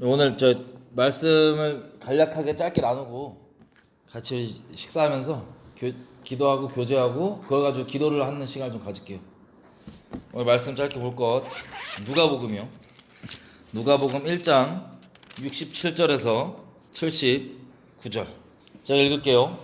오늘 저 말씀을 간략하게 짧게 나누고 같이 식사하면서 기도하고 교제하고 그걸 가지고 기도를 하는 시간을 좀 가질게요. 오늘 말씀 짧게 볼 것 누가복음이요. 누가복음 1장 67절에서 79절 제가 읽을게요.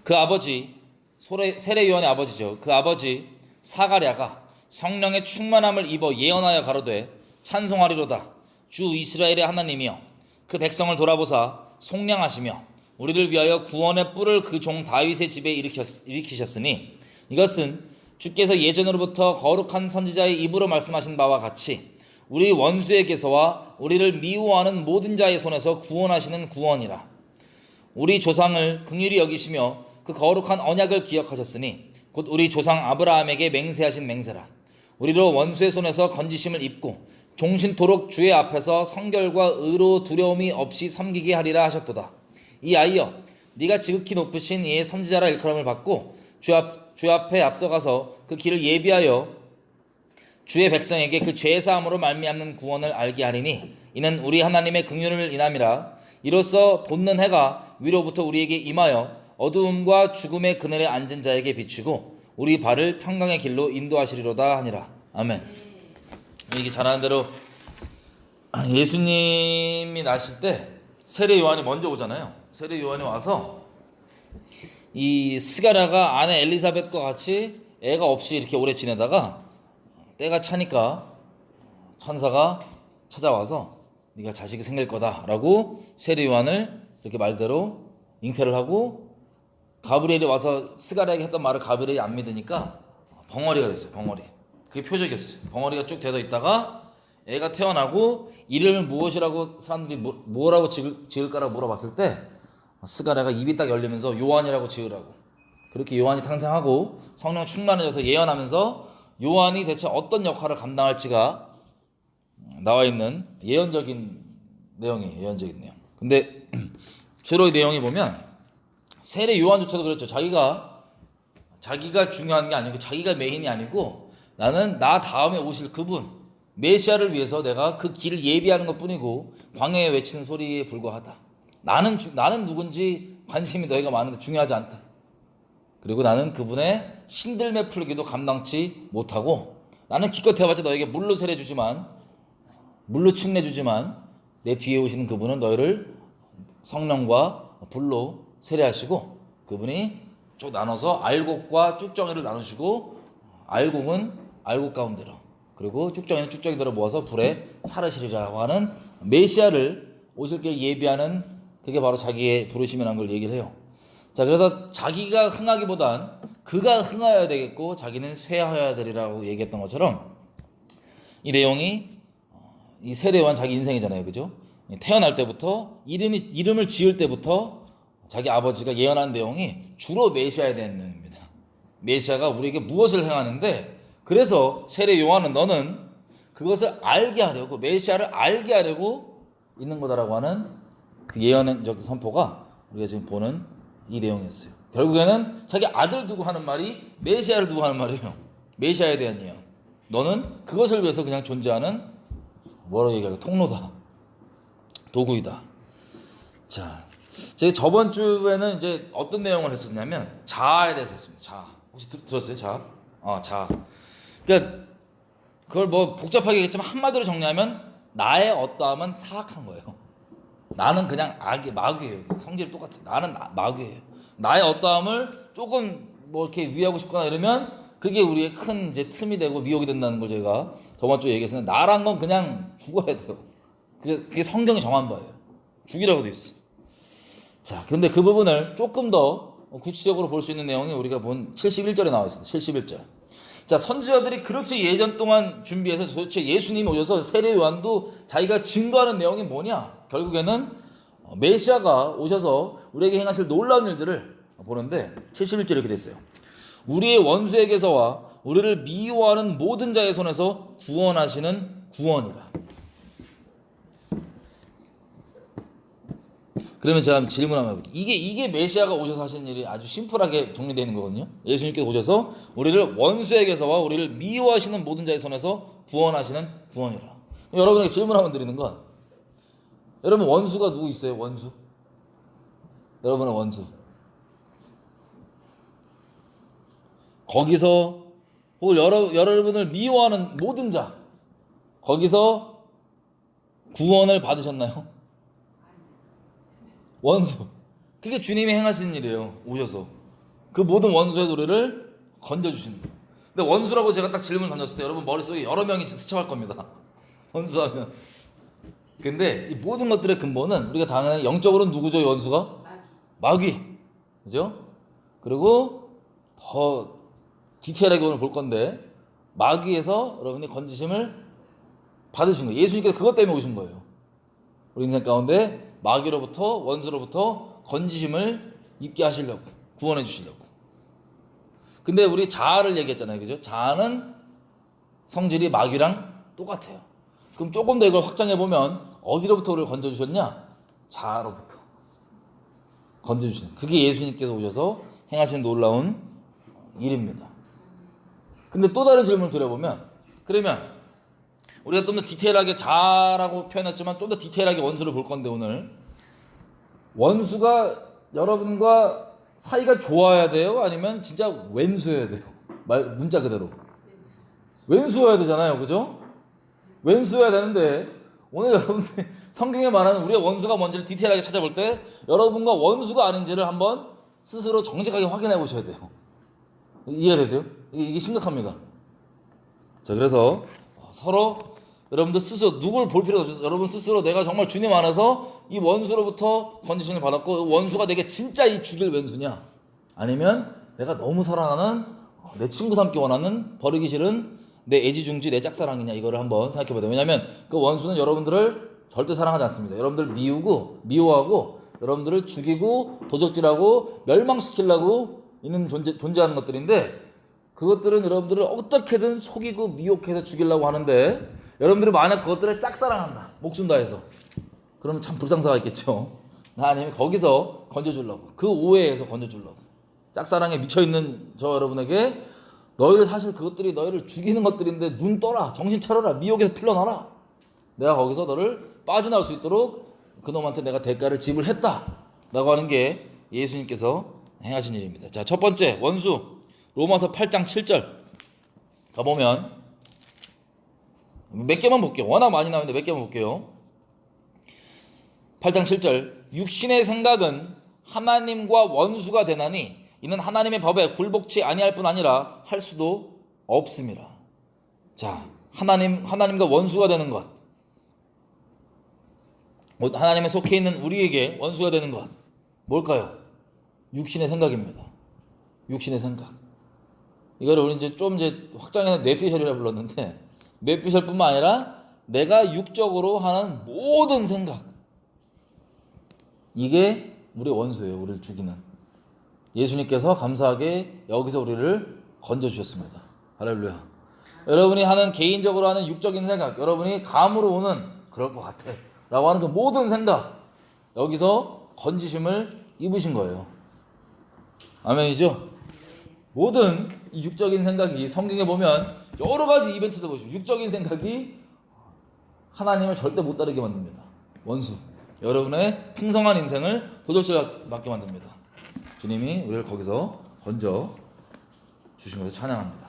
그 아버지 세례 요한의 아버지죠. 그 아버지 사가랴가 성령의 충만함을 입어 예언하여 가로되 찬송하리로다. 주 이스라엘의 하나님이여 그 백성을 돌아보사 속량하시며 우리를 위하여 구원의 뿔을 그 종 다윗의 집에 일으키셨으니 이것은 주께서 예전으로부터 거룩한 선지자의 입으로 말씀하신 바와 같이 우리 원수에게서와 우리를 미워하는 모든 자의 손에서 구원하시는 구원이라. 우리 조상을 긍휼히 여기시며 그 거룩한 언약을 기억하셨으니 곧 우리 조상 아브라함에게 맹세하신 맹세라. 우리로 원수의 손에서 건지심을 입고 종신토록 주의 앞에서 성결과 의로 두려움이 없이 섬기게 하리라 하셨도다. 이 아이여 네가 지극히 높으신 이의 선지자라 일컬음을 받고 주 앞에 앞서가서 그 길을 예비하여 주의 백성에게 그 죄사함으로 말미암는 구원을 알게 하리니 이는 우리 하나님의 긍휼을 인함이라. 이로써 돋는 해가 위로부터 우리에게 임하여 어두움과 죽음의 그늘에 앉은 자에게 비추고 우리 발을 평강의 길로 인도하시리로다 하니라. 아멘. 이게 잘하는 대로 예수님이 나실 때 세례 요한이 먼저 오잖아요. 세례 요한이 와서 이 스가랴가 아내 엘리사벳과 같이 애가 없이 이렇게 오래 지내다가 때가 차니까 천사가 찾아와서 네가 자식이 생길 거다라고 세례 요한을 이렇게 말대로 잉태를 하고 가브리엘이 와서 스가랴에게 했던 말을 가브리엘이 안 믿으니까 벙어리가 됐어요. 벙어리. 그게 표적이었어요. 벙어리가 쭉 되어 있다가 애가 태어나고 이름을 무엇이라고 사람들이 뭐라고 지을까라고 물어봤을 때 스가랴가 입이 딱 열리면서 요한이라고 지으라고. 그렇게 요한이 탄생하고 성령 충만해져서 예언하면서 요한이 대체 어떤 역할을 감당할지가 나와 있는 예언적인 내용이에요. 예언적인 내용. 근데 주로 이 내용이 보면 세례 요한조차도 그랬죠. 자기가 중요한 게 아니고 자기가 메인이 아니고 나는 나 다음에 오실 그분 메시아를 위해서 내가 그 길을 예비하는 것뿐이고 광야에 외치는 소리에 불과하다. 나는 누군지 관심이 너희가 많은데 중요하지 않다. 그리고 나는 그분의 신들매 풀기도 감당치 못하고 나는 기껏 해봤자 너에게 물로 세례주지만 물로 칭례주지만 내 뒤에 오시는 그분은 너희를 성령과 불로 세례하시고 그분이 쭉 나눠서 알곡과 쭉정이를 나누시고 알곡은 알곡 가운데로 그리고 쭉정이는 쭉정이대로 모아서 불에 사르시리라고 하는 메시아를 오실 길 예비하는 그게 바로 자기의 부르심이라는 걸 얘기를 해요. 자, 그래서 자기가 흥하기보단 그가 흥하여야 되겠고 자기는 쇠하여야 되리라고 얘기했던 것처럼 이 내용이 이 세례 요한 자기 인생이잖아요. 그죠? 태어날 때부터 이름을 지을 때부터 자기 아버지가 예언한 내용이 주로 메시아에 대한 내용입니다. 메시아가 우리에게 무엇을 행하는데 그래서 세례 요한은 너는 그것을 알게 하려고 메시아를 알게 하려고 있는 거다라고 하는 그 예언적 선포가 우리가 지금 보는 이 내용이었어요. 결국에는 자기 아들 두고 하는 말이 메시아를 두고 하는 말이에요. 메시아에 대한 예언. 너는 그것을 위해서 그냥 존재하는 뭐라고 얘기할까? 통로다. 도구이다. 자, 제가 저번 주에는 이제 어떤 내용을 했었냐면 자아에 대해서 했습니다. 자아. 혹시 들었어요? 자아? 자아. 그러니까 그걸 뭐 복잡하게 얘기했지만 한마디로 정리하면 나의 어떠함은 사악한 거예요. 나는 그냥 마귀예요. 성질이 똑같아. 나는 마귀예요. 나의 어떠함을 조금 뭐 이렇게 위하고 싶거나 이러면 그게 우리의 큰 이제 틈이 되고 미혹이 된다는 걸 제가 저번 주에 얘기했었는데 나란 건 그냥 죽어야 돼요. 그게 성경이 정한 바예요. 죽이라고 돼 있어. 자, 근데 그 부분을 조금 더 구체적으로 볼 수 있는 내용이 우리가 본 71절에 나와 있습니다. 71절. 자, 선지자들이 그렇게 예전 동안 준비해서 도대체 예수님이 오셔서 세례 요한도 자기가 증거하는 내용이 뭐냐? 결국에는 메시아가 오셔서 우리에게 행하실 놀라운 일들을 보는데 71절에 이렇게 됐어요. 우리의 원수에게서와 우리를 미워하는 모든 자의 손에서 구원하시는 구원이라. 그러면 제가 질문 한번 해볼게요. 이게 메시아가 오셔서 하시는 일이 아주 심플하게 정리되어 있는 거거든요. 예수님께서 오셔서 우리를 원수에게서와 우리를 미워하시는 모든 자의 손에서 구원하시는 구원이라. 여러분에게 질문 한번 드리는 건 여러분 원수가 누구 있어요? 원수. 여러분의 원수. 거기서 혹은 여러분을 미워하는 모든 자, 거기서 구원을 받으셨나요? 원수. 그게 주님이 행하시는 일이에요. 오셔서 그 모든 원수의 노래를 건져주시는 거예요. 근데 원수라고 제가 딱 질문을 던졌을 때 여러분 머릿속에 여러 명이 스쳐갈 겁니다. 원수하면. 근데 이 모든 것들의 근본은 우리가 당연히 영적으로는 누구죠? 이 원수가? 마귀. 그죠? 그리고 더 디테일하게 오늘 볼 건데 마귀에서 여러분이 건지심을 받으신 거예요. 예수님께서 그것 때문에 오신 거예요. 우리 인생 가운데 마귀로부터 원수로부터 건지심을 입게 하시려고, 구원해 주시려고. 근데 우리 자아를 얘기했잖아요. 그죠? 자아는 성질이 마귀랑 똑같아요. 그럼 조금 더 이걸 확장해 보면 어디로부터 우리를 건져 주셨냐? 자아로부터 건져 주시는. 그게 예수님께서 오셔서 행하신 놀라운 일입니다. 근데 또 다른 질문을 드려보면, 그러면 우리가 좀 더 디테일하게 자라고 표현했지만 좀 더 디테일하게 원수를 볼 건데, 오늘 원수가 여러분과 사이가 좋아야 돼요? 아니면 진짜 왼수여야 돼요? 문자 그대로 왼수여야 되잖아요. 그죠? 왼수여야 되는데 오늘 여러분들 성경에 말하는 우리의 원수가 뭔지를 디테일하게 찾아볼 때 여러분과 원수가 아닌지를 한번 스스로 정직하게 확인해 보셔야 돼요. 이해되세요? 이게 심각합니다. 자, 그래서 서로 여러분들 스스로 누굴 볼 필요가 없어요. 여러분 스스로 내가 정말 주님 안에서 이 원수로부터 건지심을 받았고, 원수가 내게 진짜 이 죽일 왼수냐, 아니면 내가 너무 사랑하는 내 친구 삼기 원하는 버리기 싫은 내 애지중지 내 짝사랑이냐, 이거를 한번 생각해 봐야 돼요. 왜냐하면 그 원수는 여러분들을 절대 사랑하지 않습니다. 여러분들 미워하고 여러분들을 죽이고 도적질하고 멸망시키려고 있는 존재하는 것들인데, 그것들은 여러분들을 어떻게든 속이고 미혹해서 죽이려고 하는데, 여러분들이 만약 그것들을 짝사랑한다, 목숨 다해서, 그러면 참 불상사가 있겠죠. 하나님이 거기서 건져주려고, 그 오해에서 건져주려고, 짝사랑에 미쳐있는 저 여러분에게 너희를, 사실 그것들이 너희를 죽이는 것들인데 눈 떠라, 정신 차려라, 미혹에서 풀려나라, 내가 거기서 너를 빠져나올 수 있도록 그놈한테 내가 대가를 지불했다 라고 하는 게 예수님께서 행하신 일입니다. 자, 첫 번째 원수, 로마서 8장 7절 가보면 몇 개만 볼게요. 워낙 많이 나오는데 몇 개만 볼게요. 8장 7절, 육신의 생각은 하나님과 원수가 되나니 이는 하나님의 법에 굴복치 아니할 뿐 아니라 할 수도 없습니다. 자, 하나님과 원수가 되는 것, 하나님에 속해 있는 우리에게 원수가 되는 것, 뭘까요? 육신의 생각입니다. 육신의 생각. 이거를 우리 좀 확장해서 뇌피셜이라 불렀는데, 뇌피셜뿐만 아니라 내가 육적으로 하는 모든 생각, 이게 우리 원수예요. 우리를 죽이는. 예수님께서 감사하게 여기서 우리를 건져주셨습니다. 할렐루야. 여러분이 하는, 개인적으로 하는 육적인 생각, 여러분이 감으로 오는 그럴 것 같아 라고 하는 그 모든 생각, 여기서 건지심을 입으신 거예요. 아멘이죠? 모든 이 육적인 생각이 성경에 보면 여러 가지 이벤트도 보시죠. 육적인 생각이 하나님을 절대 못 따르게 만듭니다. 원수. 여러분의 풍성한 인생을 도적질 맞게 만듭니다. 주님이 우리를 거기서 건져 주신 것을 찬양합니다.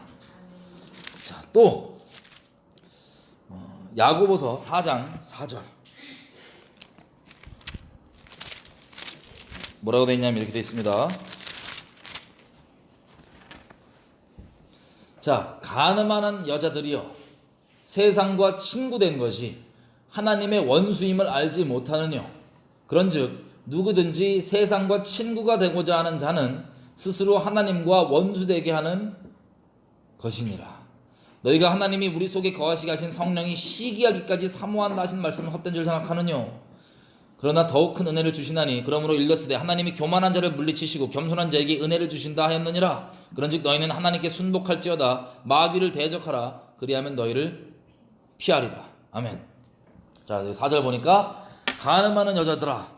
자, 또 야고보서 4장 4절 뭐라고 되어 있냐면 이렇게 되어 있습니다. 자, 간음하는 여자들이여, 세상과 친구된 것이 하나님의 원수임을 알지 못하느뇨. 그런즉 누구든지 세상과 친구가 되고자 하는 자는 스스로 하나님과 원수되게 하는 것이니라. 너희가 하나님이 우리 속에 거하시게 하신 성령이 시기하기까지 사모한다 하신 말씀은 헛된 줄 생각하느뇨. 그러나 더욱 큰 은혜를 주시나니 그러므로 일렀으되 하나님이 교만한 자를 물리치시고 겸손한 자에게 은혜를 주신다 하였느니라. 그런즉 너희는 하나님께 순복할지어다. 마귀를 대적하라. 그리하면 너희를 피하리라. 아멘. 자, 4절 보니까 간음하는 여자들아,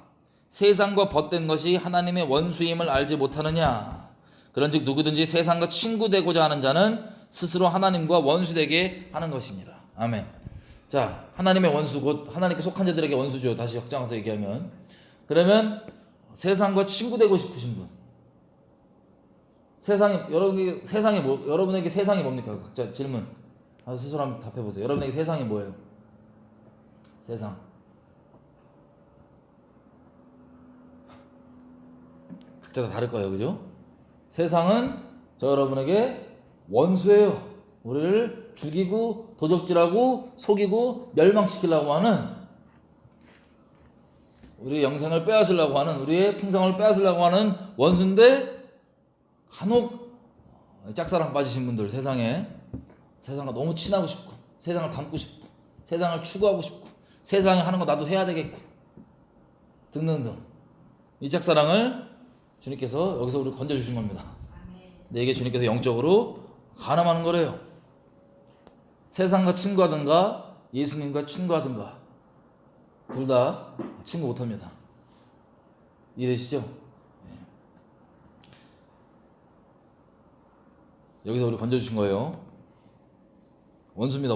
세상과 벗된 것이 하나님의 원수임을 알지 못하느냐. 그런즉 누구든지 되고자 친구 되고자 하는 자는 스스로 하나님과 원수되게 하는 것이니라. 아멘. 자, 하나님의 원수, 곧 하나님께 속한 자들에게 원수죠. 다시 확장해서 얘기하면. 그러면 세상과 친구 되고 싶으신 분. 여러분에게 세상이 뭡니까? 각자 질문. 스스로 한번 답해보세요. 여러분에게 세상이 뭐예요? 세상. 각자 다 다를 거예요. 그죠? 세상은 저 여러분에게 원수예요. 우리를 죽이고 도적질하고 속이고 멸망시키려고 하는, 우리의 영생을 빼앗으려고 하는, 우리의 풍성을 빼앗으려고 하는 원수인데, 간혹 짝사랑 빠지신 분들, 세상과 너무 친하고 싶고, 세상을 닮고 싶고, 세상을 추구하고 싶고, 세상이 하는 거 나도 해야 되겠고 등등등, 이 짝사랑을 주님께서 여기서 우리를 건져주신 겁니다. 내게 주님께서 영적으로 간음하는 거래요. 세상과 친구하든가 예수님과 친구하든가 둘 다 친구 못합니다. 이해되시죠? 여기서 우리 건져주신 거예요. 원수입니다.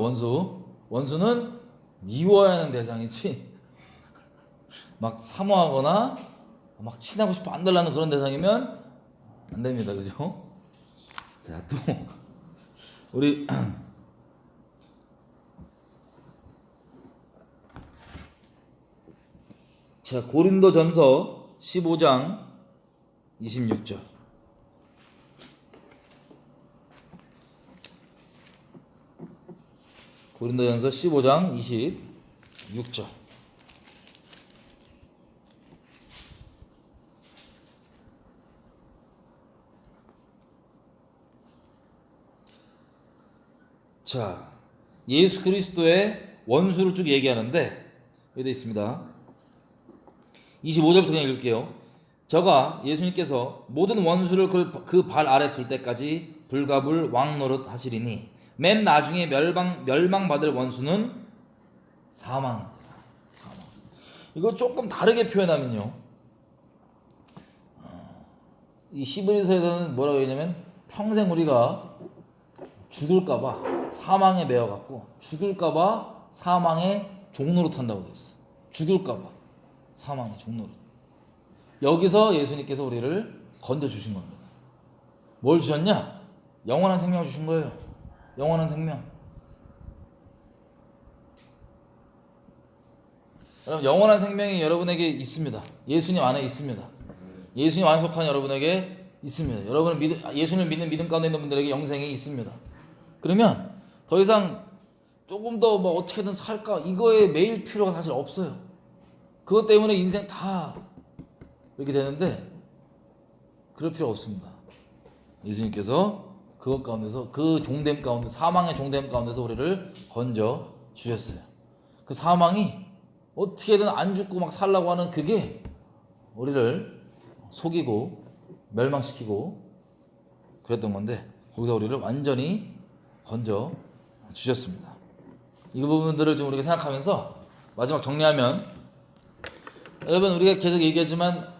원수는 미워야 하는 대상이지 막 사모하거나 막 친하고 싶어 안 달라는 그런 대상이면 안 됩니다. 그죠? 자, 또 우리 자, 고린도전서 15장 26절. 고린도전서 15장 26절. 자, 예수 그리스도의 원수를 쭉 얘기하는데 여기 되어 있습니다. 25절부터 그냥 읽을게요. 저가 예수님께서 모든 원수를 그 발 아래 둘 때까지 불가불 왕노릇 하시리니 맨 나중에 멸망받을 원수는 사망입니다. 사망. 이거 조금 다르게 표현하면요, 이 히브리서에서는 뭐라고 했냐면 평생 우리가 죽을까봐 사망에 매여갖고 죽을까봐 사망의 종노릇 한다고 돼 있어. 죽을까봐 사망의 종노릇. 여기서 예수님께서 우리를 건져주신 겁니다. 뭘 주셨냐? 영원한 생명을 주신 거예요. 영원한 생명. 여러분, 영원한 생명이 여러분에게 있습니다. 예수님 안에 있습니다. 예수님 안에 속한 여러분에게 있습니다. 여러분은 예수님을 믿는 믿음 가운데 있는 분들에게 영생이 있습니다. 그러면 더 이상 조금 더 뭐 어떻게든 살까 이거에 매일 필요가 사실 없어요. 그것 때문에 인생 다 이렇게 되는데 그럴 필요 없습니다. 예수님께서 그것 가운데서, 그 종됨 가운데, 사망의 종됨 가운데서 우리를 건져 주셨어요. 그 사망이 어떻게든 안 죽고 막 살라고 하는 그게 우리를 속이고 멸망시키고 그랬던 건데, 거기서 우리를 완전히 건져 주셨습니다. 이 부분들을 좀 우리가 생각하면서 마지막 정리하면, 여러분, 우리가 계속 얘기하지만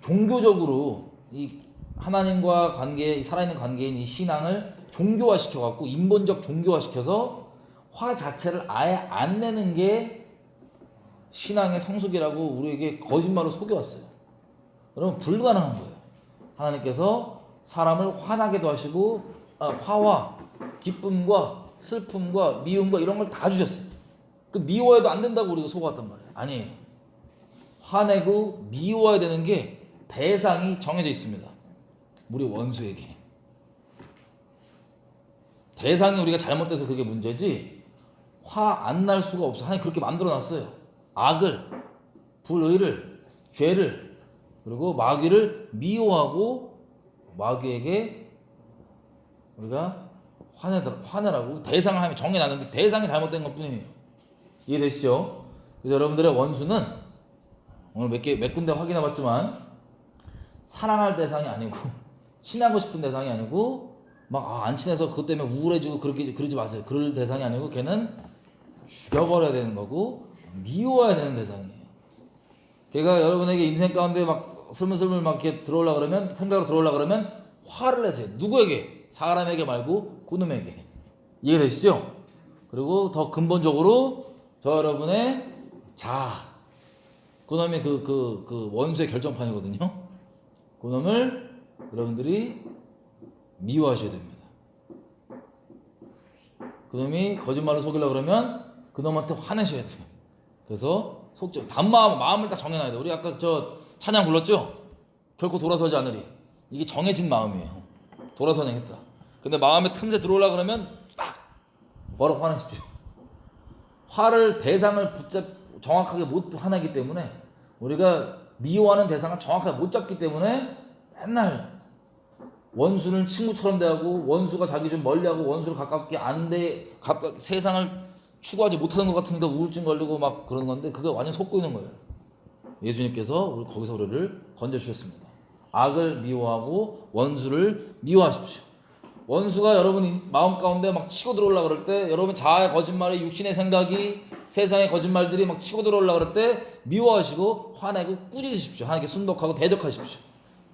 종교적으로 이 하나님과 관계, 살아있는 관계인 이 신앙을 종교화시켜갖고 인본적 종교화시켜서 화 자체를 아예 안 내는 게 신앙의 성숙이라고 우리에게 거짓말로 속여왔어요. 여러분, 불가능한 거예요. 하나님께서 사람을 화나게도 하시고 화와 기쁨과 슬픔과 미움과 이런 걸 다 주셨어요. 그 미워해도 안 된다고 우리가 속아왔단 말이에요. 아니에요. 화내고 미워해야 되는 게 대상이 정해져 있습니다. 우리 원수에게. 대상이 우리가 잘못돼서 그게 문제지 화 안 날 수가 없어. 하나님 그렇게 만들어놨어요. 악을, 불의를, 죄를, 그리고 마귀를 미워하고 마귀에게 우리가 화내라고 대상을 하면 정해놨는데 대상이 잘못된 것 뿐이에요. 이해되시죠? 그래서 여러분들의 원수는 오늘 몇 군데 확인해봤지만 사랑할 대상이 아니고 친하고 싶은 대상이 아니고 막 안 친해서 그것 때문에 우울해지고 그러지 마세요. 그럴 대상이 아니고 걔는 죽여버려야 되는 거고 미워해야 되는 대상이에요. 걔가 여러분에게 인생 가운데 막 슬물슬물 막 이렇게 생각으로 들어오려 그러면 화를 내세요. 누구에게? 사람에게 말고 그놈에게. 이해되시죠? 그리고 더 근본적으로 저 여러분의 그놈이 그 원수의 결정판이거든요. 그놈을 여러분들이 미워하셔야 됩니다. 그놈이 거짓말을 속이려고 그러면 그놈한테 화내셔야 돼요. 그래서 마음을 딱 정해놔야 돼요. 우리 아까 저 찬양 불렀죠? 결코 돌아서지 않으리. 이게 정해진 마음이에요. 돌아서냐 했다. 근데 마음에 틈새 들어오려고 그러면 딱 뭐라고 화내십시오. 화를 대상을 정확하게 못 화내기 때문에 우리가 미워하는 대상을 정확하게 못 잡기 때문에 맨날 원수를 친구처럼 대하고 원수가 자기 좀 멀리하고 원수를 가깝게 세상을 추구하지 못하는 것 같으니까 우울증 걸리고 막 그러는 건데 그게 완전 속고 있는 거예요. 예수님께서 거기서 우리를 건져주셨습니다. 악을 미워하고 원수를 미워하십시오. 원수가 여러분 마음 가운데 막 치고 들어오려고 그럴 때 여러분 자아의 거짓말이 육신의 생각이 세상의 거짓말들이 막 치고 들어오려고 그럴 때 미워하시고 화내고 꾸짖으십시오. 하나님께 순독하고 대적하십시오.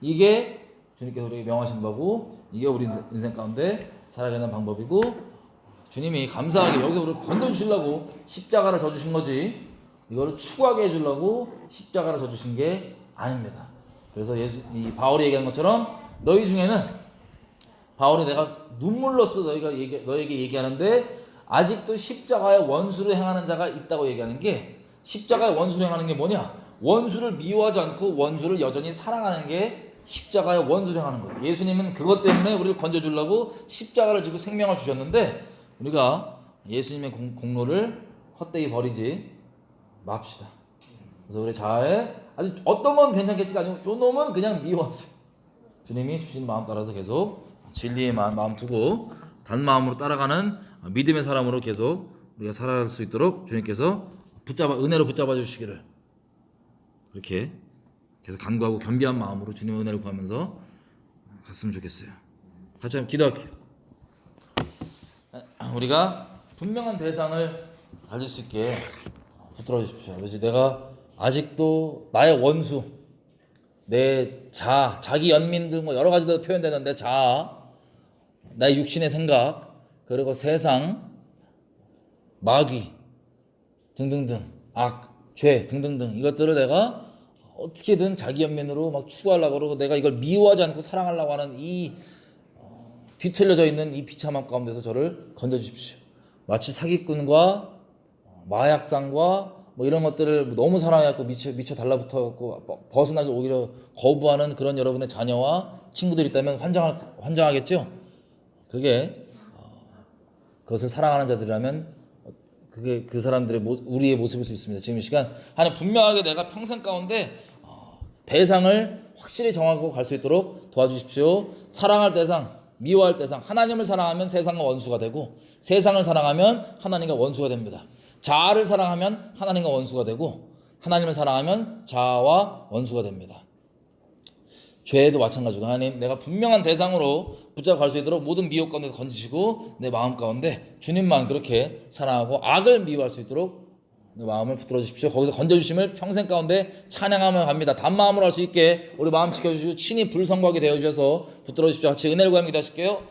이게 주님께서 우리에게 명하신 바고 이게 우리 인생 가운데 살아가는 방법이고 주님이 감사하게 여기서 우리를 건져주시려고 십자가를 져주신 거지 이거를 추구하게 해주려고 십자가를 져주신 게 아닙니다. 그래서 이 바울이 얘기하는 것처럼 너희 중에는 바울이 내가 눈물로써 너에게 얘기하는데 아직도 십자가의 원수를 행하는 자가 있다고 얘기하는 게 십자가의 원수를 행하는 게 뭐냐? 원수를 미워하지 않고 원수를 여전히 사랑하는 게 십자가의 원수를 행하는 거예요. 예수님은 그것 때문에 우리를 건져주려고 십자가를 지고 생명을 주셨는데 우리가 예수님의 공로를 헛되이 버리지 맙시다. 그래서 우리 자아에 아주 어떤 건 괜찮겠지가 아니고 요 놈은 그냥 미워하세요. 주님이 주신 마음 따라서 계속 진리의 마음 두고 단마음으로 따라가는 믿음의 사람으로 계속 우리가 살아갈 수 있도록 주님께서 은혜로 붙잡아 주시기를 그렇게 계속 간구하고 겸비한 마음으로 주님의 은혜를 구하면서 갔으면 좋겠어요. 같이 한번 기도할게요. 우리가 분명한 대상을 가질 수 있게 붙들어 주십시오. 그래서 내가 아직도 나의 원수, 내 자기 연민들 뭐 여러 가지로 표현되는데 나의 육신의 생각, 그리고 세상, 마귀 등등등, 악, 죄 등등등 이것들을 내가 어떻게든 자기 연민으로 막 추구하려고 그러고 내가 이걸 미워하지 않고 사랑하려고 하는 이 뒤틀려져 있는 이 비참함 가운데서 저를 건져주십시오. 마치 사기꾼과 마약상과 뭐 이런 것들을 너무 사랑해갖고 미쳐 달라붙어갖고 벗어나기 오히려 거부하는 그런 여러분의 자녀와 친구들이 있다면 환장하겠죠? 그것을 사랑하는 자들이라면 그게 그 사람들의 우리의 모습일 수 있습니다. 지금 이 시간 하나님 분명하게 내가 평생 가운데 대상을 확실히 정하고 갈 수 있도록 도와주십시오. 사랑할 대상, 미워할 대상, 하나님을 사랑하면 세상과 원수가 되고 세상을 사랑하면 하나님과 원수가 됩니다. 자아를 사랑하면 하나님과 원수가 되고 하나님을 사랑하면 자아와 원수가 됩니다. 죄도 마찬가지고 하나님 내가 분명한 대상으로 붙잡아 갈 수 있도록 모든 미혹 가운데 건지시고 내 마음 가운데 주님만 그렇게 사랑하고 악을 미워할 수 있도록 내 마음을 붙들어 주십시오. 거기서 건져주심을 평생 가운데 찬양하며 갑니다. 단마음으로 할 수 있게 우리 마음 지켜주시고 친히 불성하게 되어주셔서 붙들어 주십시오. 같이 은혜를 구합니다. 하실게요.